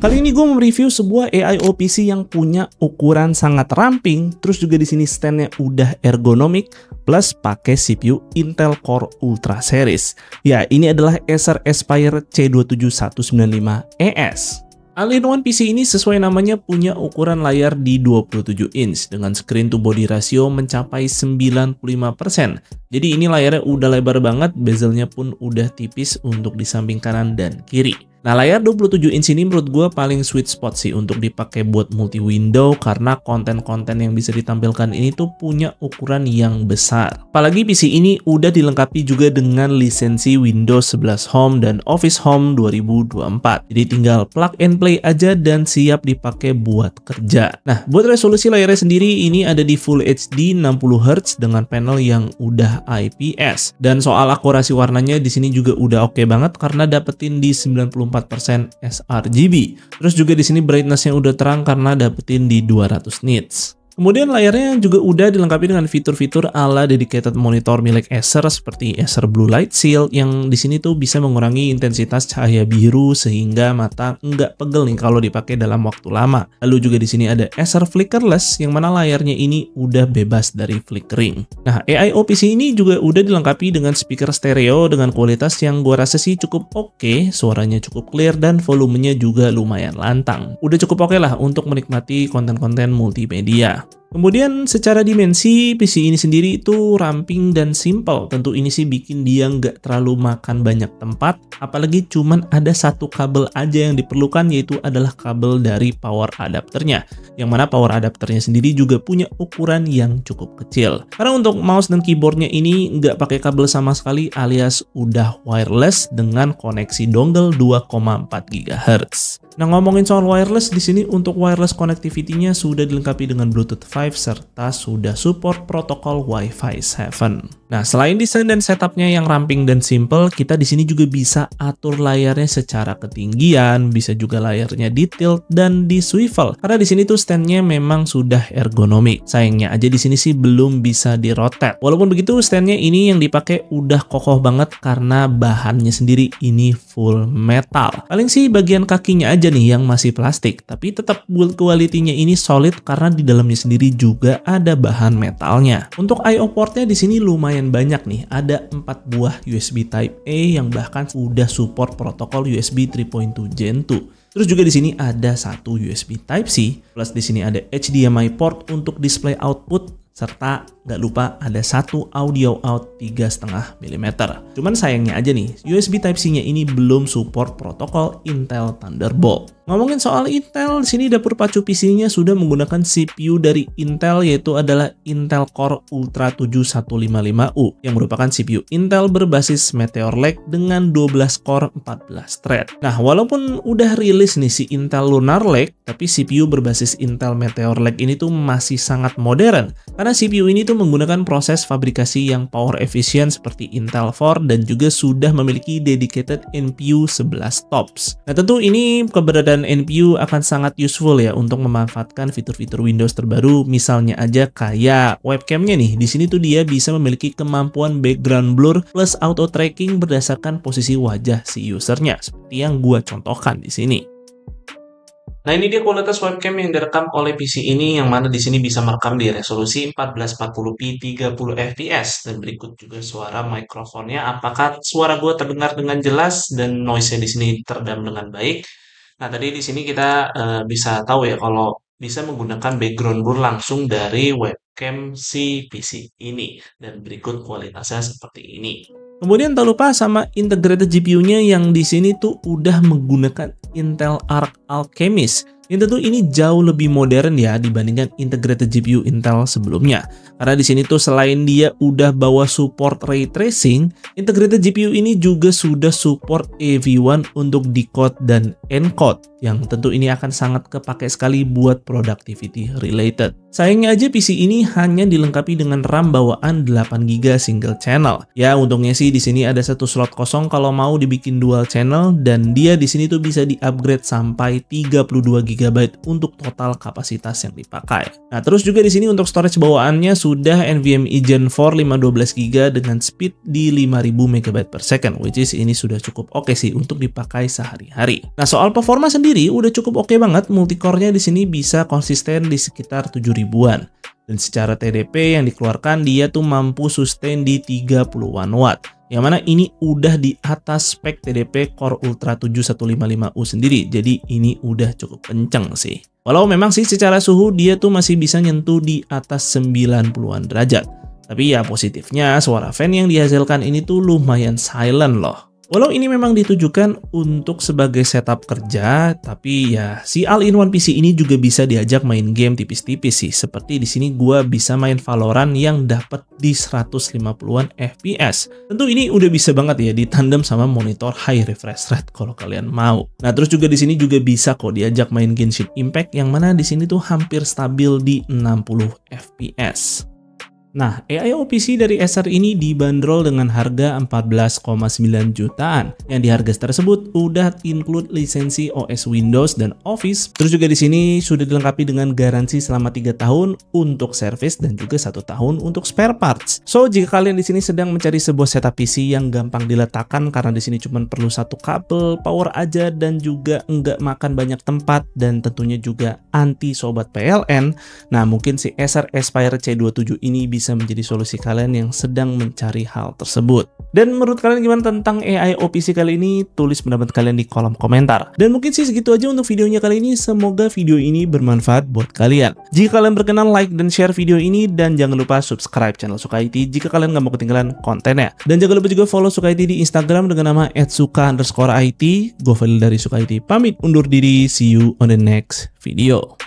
Kali ini gue mereview sebuah AIO PC yang punya ukuran sangat ramping, terus juga di sini standnya udah ergonomik, plus pakai CPU Intel Core Ultra Series. Ya, ini adalah Acer Aspire C27195ES. All-in-one PC ini sesuai namanya punya ukuran layar di 27 inch dengan screen to body ratio mencapai 95%. Jadi ini layarnya udah lebar banget, bezelnya pun udah tipis untuk di samping kanan dan kiri. Nah, layar 27 inch ini menurut gue paling sweet spot sih untuk dipakai buat multi-window karena konten-konten yang bisa ditampilkan ini tuh punya ukuran yang besar. Apalagi PC ini udah dilengkapi juga dengan lisensi Windows 11 Home dan Office Home 2024. Jadi tinggal plug and play aja dan siap dipakai buat kerja. Nah, buat resolusi layarnya sendiri ini ada di Full HD 60Hz dengan panel yang udah IPS. Dan soal akurasi warnanya di sini juga udah oke banget karena dapetin di 94% sRGB. Terus juga di sini brightness-nya udah terang karena dapetin di 200 nits. Kemudian layarnya juga udah dilengkapi dengan fitur-fitur ala dedicated monitor milik Acer seperti Acer Blue Light Shield yang di sini tuh bisa mengurangi intensitas cahaya biru sehingga mata nggak pegel nih kalau dipakai dalam waktu lama. Lalu juga di sini ada Acer Flickerless yang mana layarnya ini udah bebas dari flickering. Nah, AIO PC ini juga udah dilengkapi dengan speaker stereo dengan kualitas yang gua rasa sih cukup oke, suaranya cukup clear dan volumenya juga lumayan lantang. Udah cukup oke lah untuk menikmati konten-konten multimedia. Kemudian secara dimensi, PC ini sendiri itu ramping dan simple. Tentu ini sih bikin dia nggak terlalu makan banyak tempat, apalagi cuman ada satu kabel aja yang diperlukan, yaitu adalah kabel dari power adapternya. Yang mana power adapternya sendiri juga punya ukuran yang cukup kecil. Karena untuk mouse dan keyboardnya ini nggak pakai kabel sama sekali alias udah wireless dengan koneksi dongle 2,4 GHz. Nah, ngomongin soal wireless, di sini untuk wireless connectivity-nya sudah dilengkapi dengan Bluetooth 5 serta sudah support protokol Wi-Fi 7. Nah, selain desain dan setupnya yang ramping dan simple, kita di sini juga bisa atur layarnya secara ketinggian, bisa juga layarnya di tilt dan di swivel. Karena di sini tuh standnya memang sudah ergonomik. Sayangnya aja di sini sih belum bisa di rotate. Walaupun begitu, standnya ini yang dipakai udah kokoh banget karena bahannya sendiri ini full metal. Paling sih bagian kakinya aja nih yang masih plastik, tapi tetap build quality-nya ini solid karena di dalamnya sendiri juga ada bahan metalnya. Untuk I/O portnya di sini lumayan banyak nih, ada 4 buah USB Type A yang bahkan udah support protokol USB 3.2 Gen 2. Terus juga di sini ada satu USB Type C, plus di sini ada HDMI port untuk display output, serta nggak lupa ada satu audio out 3,5 mm. Cuman sayangnya aja nih, USB Type-C-nya ini belum support protokol Intel Thunderbolt. Ngomongin soal Intel, di sini dapur pacu PC-nya sudah menggunakan CPU dari Intel, yaitu adalah Intel Core Ultra 7155U yang merupakan CPU Intel berbasis Meteor Lake dengan 12 core 14 thread. Nah, walaupun udah rilis nih si Intel Lunar Lake, tapi CPU berbasis Intel Meteor Lake ini tuh masih sangat modern karena CPU ini tuh menggunakan proses fabrikasi yang power efficient seperti Intel 4 dan juga sudah memiliki dedicated NPU 11 TOPS. Nah, tentu ini keberadaan NPU akan sangat useful ya untuk memanfaatkan fitur-fitur Windows terbaru, misalnya aja kayak webcamnya nih. Di sini tuh dia bisa memiliki kemampuan background blur plus auto tracking berdasarkan posisi wajah si usernya, seperti yang gua contohkan di sini. Nah, ini dia kualitas webcam yang direkam oleh PC ini, yang mana di sini bisa merekam di resolusi 1440p 30 fps, dan berikut juga suara mikrofonnya. Apakah suara gue terdengar dengan jelas dan noise-nya di sini teredam dengan baik? Nah, tadi di sini kita bisa tahu ya kalau bisa menggunakan background blur langsung dari webcam si PC ini, dan berikut kualitasnya seperti ini. Kemudian tak lupa sama integrated GPU-nya yang di sini tuh udah menggunakan Intel Arc Alchemist. Yang tentu ini jauh lebih modern ya dibandingkan integrated GPU Intel sebelumnya. Karena di sini tuh selain dia udah bawa support ray tracing, integrated GPU ini juga sudah support AV1 untuk decode dan encode, yang tentu ini akan sangat kepake sekali buat productivity related. Sayangnya aja PC ini hanya dilengkapi dengan RAM bawaan 8GB single channel. Ya, untungnya sih di sini ada satu slot kosong kalau mau dibikin dual channel, dan dia di sini tuh bisa di-upgrade sampai 32GB untuk total kapasitas yang dipakai. Nah, terus juga di sini untuk storage bawaannya sudah NVMe Gen 4 512GB dengan speed di 5000 MB per second, which is ini sudah cukup oke sih untuk dipakai sehari-hari. Nah, soal performa sendiri sendiri udah cukup oke banget, multicore-nya di sini bisa konsisten di sekitar 7000-an. Dan secara TDP yang dikeluarkan dia tuh mampu sustain di 30-an watt. Yang mana ini udah di atas spek TDP Core Ultra 7155U sendiri. Jadi ini udah cukup kenceng sih. Walau memang sih secara suhu dia tuh masih bisa nyentuh di atas 90-an derajat. Tapi ya positifnya suara fan yang dihasilkan ini tuh lumayan silent loh. Walau ini memang ditujukan untuk sebagai setup kerja, tapi ya si All-in-One PC ini juga bisa diajak main game tipis-tipis sih. Seperti di sini gua bisa main Valorant yang dapat di 150-an FPS. Tentu ini udah bisa banget ya ditandem sama monitor high refresh rate kalau kalian mau. Nah, terus juga di sini juga bisa kok diajak main Genshin Impact yang mana di sini tuh hampir stabil di 60 FPS. Nah, AIO PC dari Acer ini dibanderol dengan harga 14,9 jutaan. Yang di harga tersebut udah include lisensi OS Windows dan Office. Terus juga di sini sudah dilengkapi dengan garansi selama 3 tahun untuk service dan juga 1 tahun untuk spare parts. So, jika kalian di sini sedang mencari sebuah setup PC yang gampang diletakkan karena di sini cuma perlu 1 kabel power aja dan juga nggak makan banyak tempat dan tentunya juga anti sobat PLN. Nah, mungkin si Acer Aspire C27 ini bisa menjadi solusi kalian yang sedang mencari hal tersebut. Dan menurut kalian gimana tentang AIO PC kali ini? Tulis pendapat kalian di kolom komentar. Dan mungkin sih segitu aja untuk videonya kali ini. Semoga video ini bermanfaat buat kalian. Jika kalian berkenan, like dan share video ini. Dan jangan lupa subscribe channel Suka IT jika kalian nggak mau ketinggalan kontennya. Dan jangan lupa juga follow Suka IT di Instagram dengan nama @suka_it. Gue Fadil dari Suka IT pamit undur diri. See you on the next video.